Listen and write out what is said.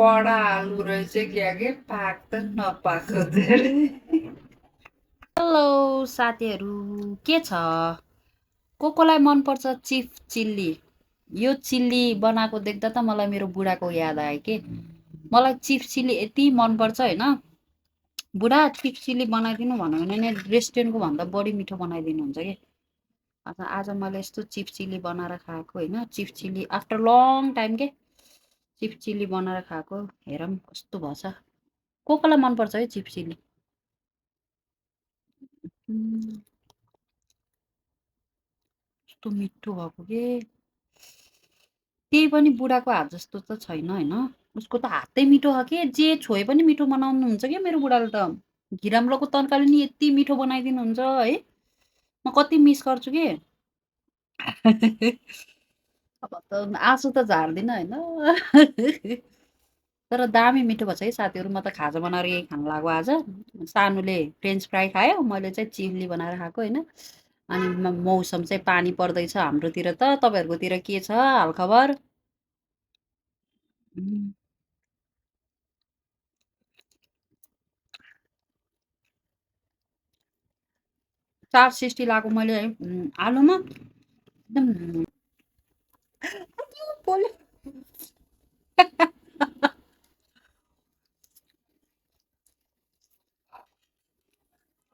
कडा आलु रहेछ के पाक त नपाएको धेरै। हेलो साथीहरू, के छ? कोलाई मनपर्छ चिफ चिल्ली? यो चिल्ली बनाएको देख्दा त मलाई मेरो बुढाको याद आयो के। मलाई चिफ चिल्ली यति मनपर्छ होइन। बुढा चिफ चिल्ली बनाइदिनु भन्यो भने नि रेस्टुरेन्टको भन्दा बढी मिठो बनाइदिनुहुन्छ कि। आज मैले यस्तो चिफ चिल्ली बनाएर खाएको होइन। Chief chilli after long time के चिफ चिल्ली बनाएर खाएको। हेरौँ कस्तो भएछ। कोलाई मनपर्छ है चिफ चिल्ली? कस्तो मिठो भएको के। त्यही पनि बुढाको हात जस्तो त छैन होइन। उसको त हातै मिठो छ के, जे छोए पनि मिठो बनाउनुहुन्छ क्या मेरो बुढाले त। घिराम्लोको तरकारी नि यति मिठो बनाइदिनुहुन्छ है। म कति मिस गर्छु कि। अब त आँसु त झार्दिनँ होइन। तर दामी मिठो भएको छ है साथीहरू। म त खाजा बनाएर यही खानु लाग्यो आज। सानुले फ्रेन्च फ्राई खायो, मैले चाहिँ चिल्ली बनाएर खाएको होइन। अनि मौसम चाहिँ पानी पर्दैछ हाम्रोतिर त। तपाईँहरूकोतिर के छ हालखबर? 460 लगाएको मैले है आलुमा एकदम पोल्यो।